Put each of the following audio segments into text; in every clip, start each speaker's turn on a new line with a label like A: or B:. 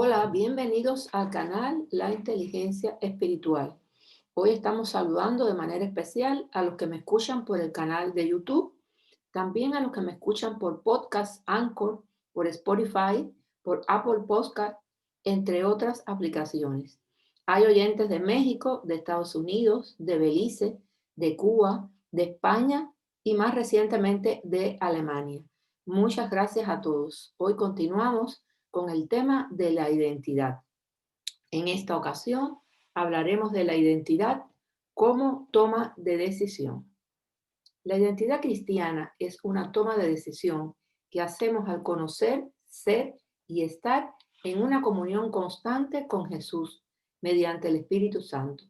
A: Hola, bienvenidos al canal La Inteligencia Espiritual. Hoy estamos saludando de manera especial a los que me escuchan por el canal de YouTube, también a los que me escuchan por Podcast Anchor, por Spotify, por Apple Podcast, entre otras aplicaciones. Hay oyentes de México, de Estados Unidos, de Belice, de Cuba, de España y más recientemente de Alemania. Muchas gracias a todos. Hoy continuamos con el tema de la identidad. En esta ocasión hablaremos de la identidad como toma de decisión. La identidad cristiana es una toma de decisión que hacemos al conocer, ser y estar en una comunión constante con Jesús mediante el Espíritu Santo.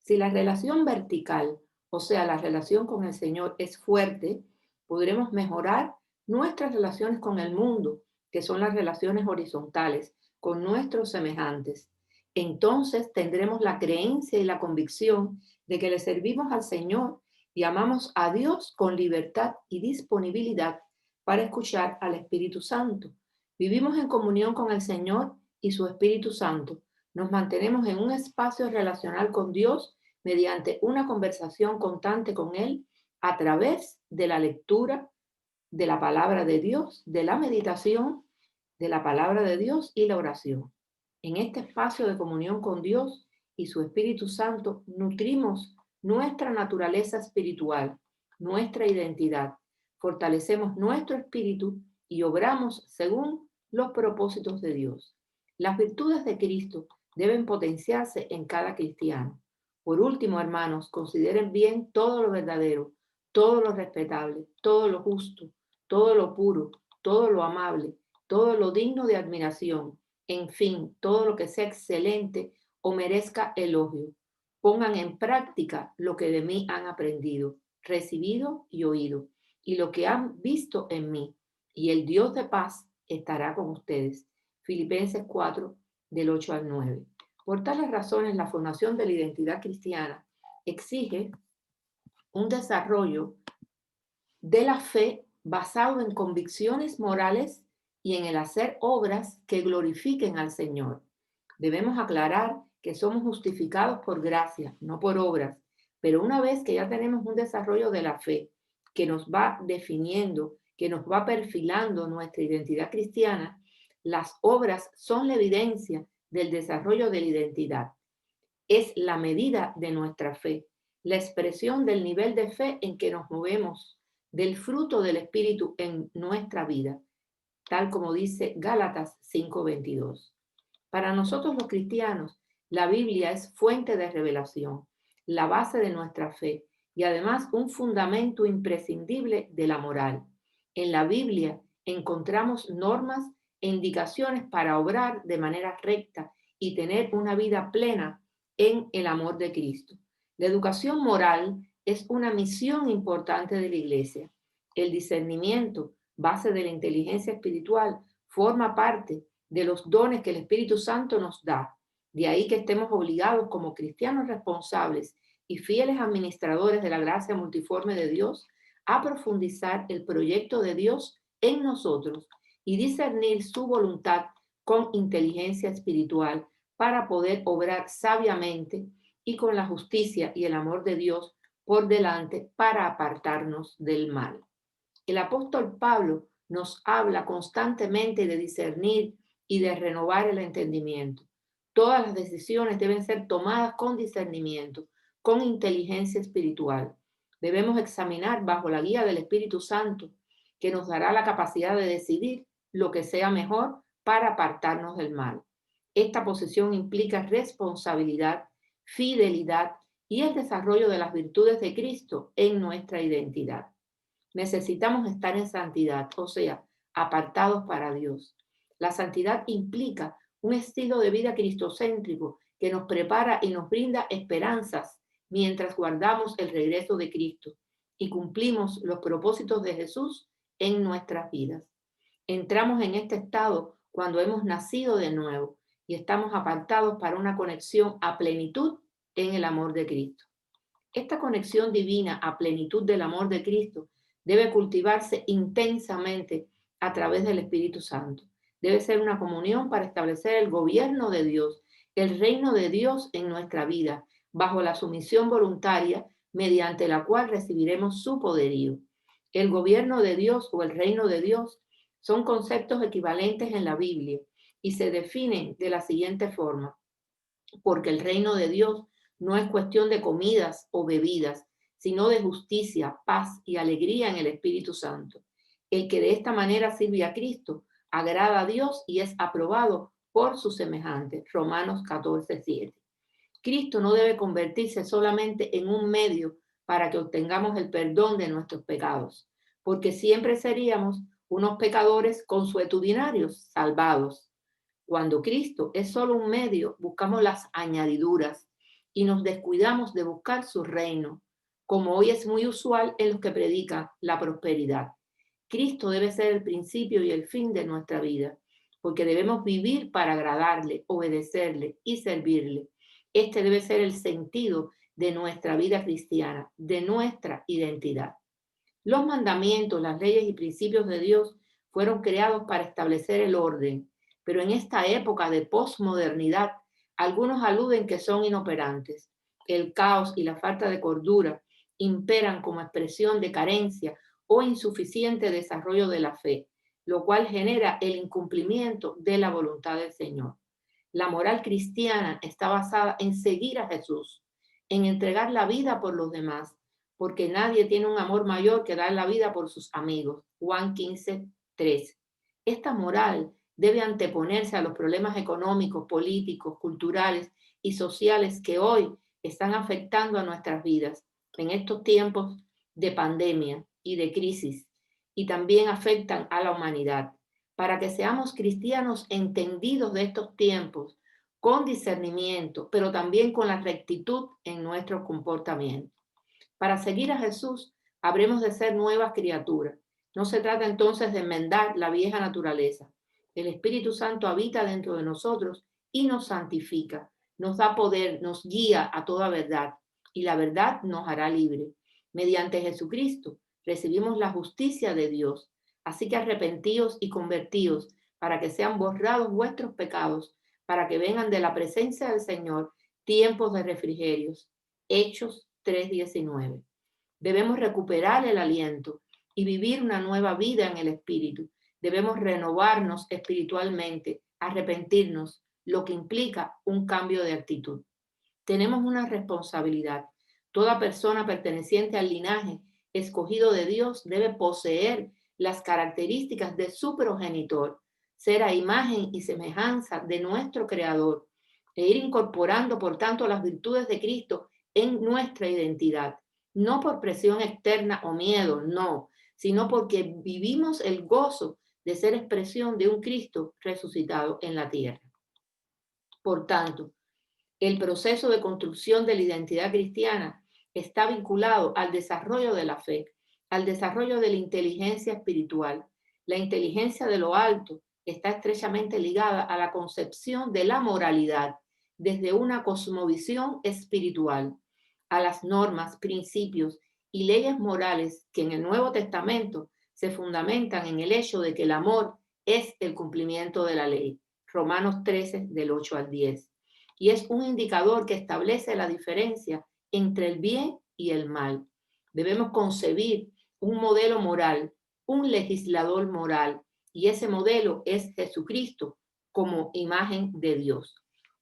A: Si la relación vertical, o sea, la relación con el Señor es fuerte, podremos mejorar nuestras relaciones con el mundo, que son las relaciones horizontales, con nuestros semejantes. Entonces tendremos la creencia y la convicción de que le servimos al Señor y amamos a Dios con libertad y disponibilidad para escuchar al Espíritu Santo. Vivimos en comunión con el Señor y su Espíritu Santo. Nos mantenemos en un espacio relacional con Dios mediante una conversación constante con Él a través de la lectura de la palabra de Dios, de la meditación de la palabra de Dios y la oración. En este espacio de comunión con Dios y su Espíritu Santo nutrimos nuestra naturaleza espiritual, nuestra identidad, fortalecemos nuestro espíritu y obramos según los propósitos de Dios. Las virtudes de Cristo deben potenciarse en cada cristiano. Por último, hermanos, consideren bien todo lo verdadero, todo lo respetable, todo lo justo, todo lo puro, todo lo amable, todo lo digno de admiración, en fin, todo lo que sea excelente o merezca elogio. Pongan en práctica lo que de mí han aprendido, recibido y oído, y lo que han visto en mí, y el Dios de paz estará con ustedes. Filipenses 4, del 8 al 9. Por tales razones, la formación de la identidad cristiana exige un desarrollo de la fe basado en convicciones morales y en el hacer obras que glorifiquen al Señor. Debemos aclarar que somos justificados por gracia, no por obras, pero una vez que ya tenemos un desarrollo de la fe que nos va definiendo, que nos va perfilando nuestra identidad cristiana, las obras son la evidencia del desarrollo de la identidad. Es la medida de nuestra fe, la expresión del nivel de fe en que nos movemos, del fruto del Espíritu en nuestra vida, tal como dice Gálatas 5:22. Para nosotros los cristianos, la Biblia es fuente de revelación, la base de nuestra fe y además un fundamento imprescindible de la moral. En la Biblia encontramos normas e indicaciones para obrar de manera recta y tener una vida plena en el amor de Cristo. La educación moral es una misión importante de la Iglesia. El discernimiento, base de la inteligencia espiritual, forma parte de los dones que el Espíritu Santo nos da. De ahí que estemos obligados como cristianos responsables y fieles administradores de la gracia multiforme de Dios a profundizar el proyecto de Dios en nosotros y discernir su voluntad con inteligencia espiritual para poder obrar sabiamente y con la justicia y el amor de Dios por delante para apartarnos del mal. El apóstol Pablo nos habla constantemente de discernir y de renovar el entendimiento. Todas las decisiones deben ser tomadas con discernimiento, con inteligencia espiritual. Debemos examinar bajo la guía del Espíritu Santo, que nos dará la capacidad de decidir lo que sea mejor para apartarnos del mal. Esta posición implica responsabilidad, fidelidad y el desarrollo de las virtudes de Cristo en nuestra identidad. Necesitamos estar en santidad, o sea, apartados para Dios. La santidad implica un estilo de vida cristocéntrico que nos prepara y nos brinda esperanzas mientras guardamos el regreso de Cristo y cumplimos los propósitos de Jesús en nuestras vidas. Entramos en este estado cuando hemos nacido de nuevo y estamos apartados para una conexión a plenitud en el amor de Cristo. Esta conexión divina a plenitud del amor de Cristo debe cultivarse intensamente a través del Espíritu Santo. Debe ser una comunión para establecer el gobierno de Dios, el reino de Dios en nuestra vida, bajo la sumisión voluntaria mediante la cual recibiremos su poderío. El gobierno de Dios o el reino de Dios son conceptos equivalentes en la Biblia y se definen de la siguiente forma: porque el reino de Dios no es cuestión de comidas o bebidas, sino de justicia, paz y alegría en el Espíritu Santo. El que de esta manera sirve a Cristo agrada a Dios y es aprobado por sus semejantes. Romanos 14:7. Cristo no debe convertirse solamente en un medio para que obtengamos el perdón de nuestros pecados, porque siempre seríamos unos pecadores consuetudinarios, salvados. Cuando Cristo es solo un medio, buscamos las añadiduras y nos descuidamos de buscar su reino, como hoy es muy usual en los que predican la prosperidad. Cristo debe ser el principio y el fin de nuestra vida, porque debemos vivir para agradarle, obedecerle y servirle. Este debe ser el sentido de nuestra vida cristiana, de nuestra identidad. Los mandamientos, las leyes y principios de Dios fueron creados para establecer el orden, pero en esta época de posmodernidad, algunos aluden que son inoperantes. El caos y la falta de cordura imperan como expresión de carencia o insuficiente desarrollo de la fe, lo cual genera el incumplimiento de la voluntad del Señor. La moral cristiana está basada en seguir a Jesús, en entregar la vida por los demás, porque nadie tiene un amor mayor que dar la vida por sus amigos. Juan 15:3. Esta moral debe anteponerse a los problemas económicos, políticos, culturales y sociales que hoy están afectando a nuestras vidas en estos tiempos de pandemia y de crisis, y también afectan a la humanidad. Para que seamos cristianos entendidos de estos tiempos, con discernimiento, pero también con la rectitud en nuestro comportamiento. Para seguir a Jesús, habremos de ser nuevas criaturas. No se trata entonces de enmendar la vieja naturaleza. El Espíritu Santo habita dentro de nosotros y nos santifica, nos da poder, nos guía a toda verdad y la verdad nos hará libre. Mediante Jesucristo recibimos la justicia de Dios. Así que arrepentíos y convertíos para que sean borrados vuestros pecados, para que vengan de la presencia del Señor tiempos de refrigerios. Hechos 3:19. Debemos recuperar el aliento y vivir una nueva vida en el Espíritu. Debemos renovarnos espiritualmente, arrepentirnos, lo que implica un cambio de actitud. Tenemos una responsabilidad. Toda persona perteneciente al linaje escogido de Dios debe poseer las características de su progenitor, ser a imagen y semejanza de nuestro Creador e ir incorporando, por tanto, las virtudes de Cristo en nuestra identidad, no por presión externa o miedo, no, sino porque vivimos el gozo de ser expresión de un Cristo resucitado en la tierra. Por tanto, el proceso de construcción de la identidad cristiana está vinculado al desarrollo de la fe, al desarrollo de la inteligencia espiritual. La inteligencia de lo alto está estrechamente ligada a la concepción de la moralidad desde una cosmovisión espiritual, a las normas, principios y leyes morales que en el Nuevo Testamento se fundamentan en el hecho de que el amor es el cumplimiento de la ley. Romanos 13, del 8 al 10. Y es un indicador que establece la diferencia entre el bien y el mal. Debemos concebir un modelo moral, un legislador moral, y ese modelo es Jesucristo como imagen de Dios.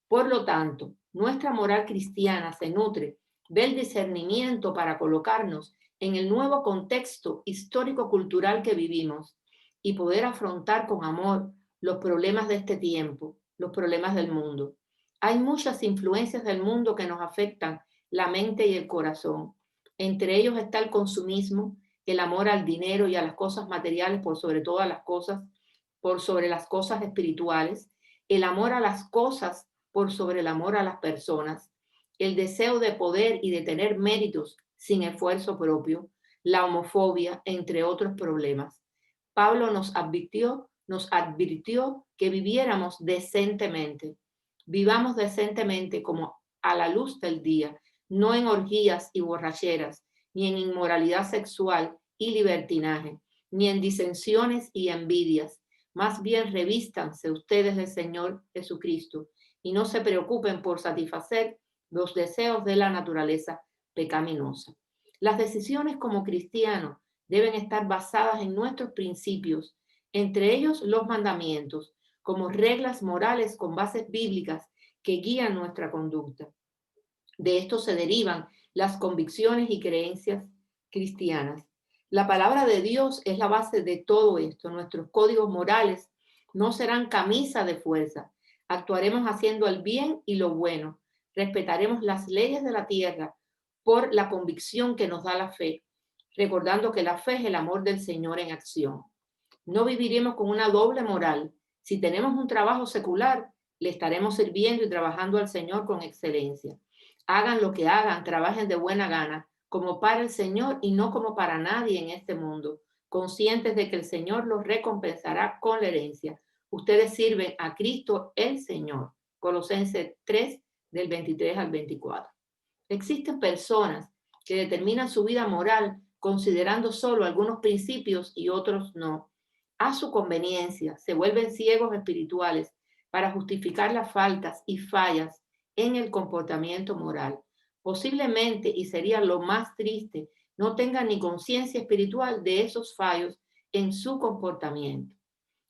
A: Por lo tanto, nuestra moral cristiana se nutre del discernimiento para colocarnos en el nuevo contexto histórico-cultural que vivimos y poder afrontar con amor los problemas de este tiempo, los problemas del mundo. Hay muchas influencias del mundo que nos afectan la mente y el corazón. Entre ellos está el consumismo, el amor al dinero y a las cosas materiales por sobre todas las cosas, por sobre las cosas espirituales, el amor a las cosas por sobre el amor a las personas, el deseo de poder y de tener méritos sin esfuerzo propio, la homofobia, entre otros problemas. Pablo nos advirtió que viviéramos decentemente. Vivamos decentemente como a la luz del día, no en orgías y borracheras, ni en inmoralidad sexual y libertinaje, ni en disensiones y envidias, Más bien revístanse ustedes del Señor Jesucristo y no se preocupen por satisfacer los deseos de la naturaleza pecaminosa. Las decisiones como cristianos deben estar basadas en nuestros principios, entre ellos los mandamientos, como reglas morales con bases bíblicas que guían nuestra conducta. De esto se derivan las convicciones y creencias cristianas. La palabra de Dios es la base de todo esto. Nuestros códigos morales no serán camisa de fuerza. Actuaremos haciendo el bien y lo bueno. Respetaremos las leyes de la tierra por la convicción que nos da la fe, recordando que la fe es el amor del Señor en acción. No viviremos con una doble moral. Si tenemos un trabajo secular, le estaremos sirviendo y trabajando al Señor con excelencia. Hagan lo que hagan, trabajen de buena gana, como para el Señor y no como para nadie en este mundo, conscientes de que el Señor los recompensará con la herencia. Ustedes sirven a Cristo el Señor. Colosenses 3, del 23 al 24. Existen personas que determinan su vida moral considerando solo algunos principios y otros no. A su conveniencia, se vuelven ciegos espirituales para justificar las faltas y fallas en el comportamiento moral. Posiblemente, y sería lo más triste, no tengan ni conciencia espiritual de esos fallos en su comportamiento.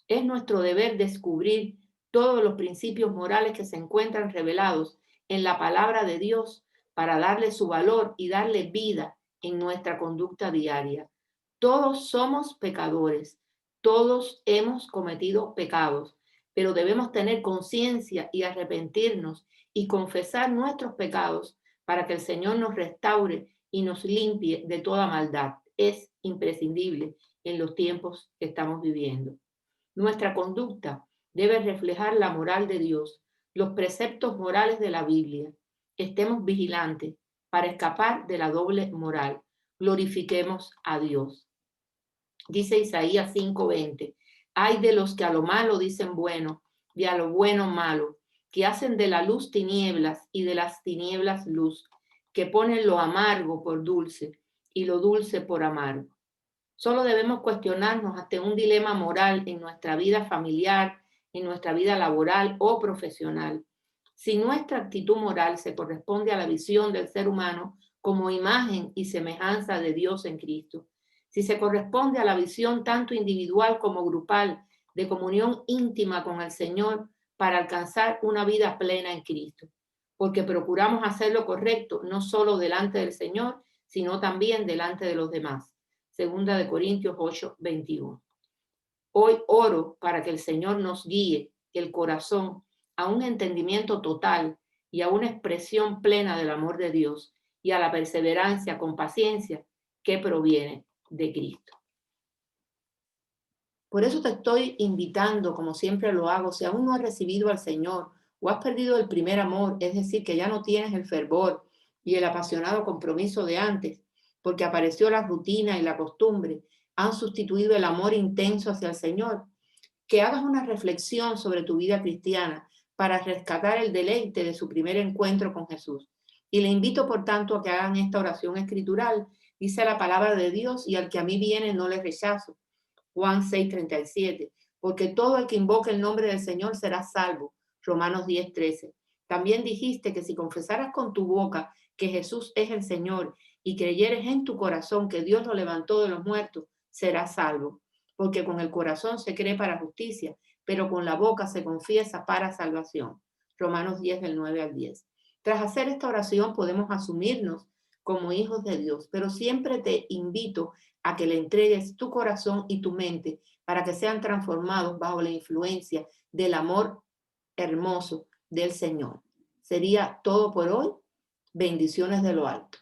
A: Es nuestro deber descubrir todos los principios morales que se encuentran revelados en la palabra de Dios para darle su valor y darle vida en nuestra conducta diaria. Todos somos pecadores, todos hemos cometido pecados, pero debemos tener conciencia y arrepentirnos y confesar nuestros pecados para que el Señor nos restaure y nos limpie de toda maldad. Es imprescindible en los tiempos que estamos viviendo. Nuestra conducta debe reflejar la moral de Dios, los preceptos morales de la Biblia. Estemos vigilantes para escapar de la doble moral. Glorifiquemos a Dios. Dice Isaías 5:20, hay de los que a lo malo dicen bueno y a lo bueno malo, que hacen de la luz tinieblas y de las tinieblas luz, que ponen lo amargo por dulce y lo dulce por amargo. Solo debemos cuestionarnos ante un dilema moral en nuestra vida familiar, en nuestra vida laboral o profesional. Si nuestra actitud moral se corresponde a la visión del ser humano como imagen y semejanza de Dios en Cristo, si se corresponde a la visión tanto individual como grupal de comunión íntima con el Señor para alcanzar una vida plena en Cristo, porque procuramos hacer lo correcto no solo delante del Señor, sino también delante de los demás. Segunda de Corintios 8:21. Hoy oro para que el Señor nos guíe el corazón a un entendimiento total y a una expresión plena del amor de Dios y a la perseverancia con paciencia que proviene de Cristo. Por eso te estoy invitando, como siempre lo hago, si aún no has recibido al Señor o has perdido el primer amor, es decir, que ya no tienes el fervor y el apasionado compromiso de antes, porque apareció la rutina y la costumbre, han sustituido el amor intenso hacia el Señor, que hagas una reflexión sobre tu vida cristiana para rescatar el deleite de su primer encuentro con Jesús. Y le invito, por tanto, a que hagan esta oración escritural. Dice la palabra de Dios, y al que a mí viene no le rechazo. Juan 6:37, porque todo el que invoque el nombre del Señor será salvo. Romanos 10:13. También dijiste que si confesaras con tu boca que Jesús es el Señor y creyeres en tu corazón que Dios lo levantó de los muertos, serás salvo. Porque con el corazón se cree para justicia, pero con la boca se confiesa para salvación. Romanos 10, del 9 al 10. Tras hacer esta oración podemos asumirnos como hijos de Dios, pero siempre te invito a que le entregues tu corazón y tu mente para que sean transformados bajo la influencia del amor hermoso del Señor. Sería todo por hoy. Bendiciones de lo alto.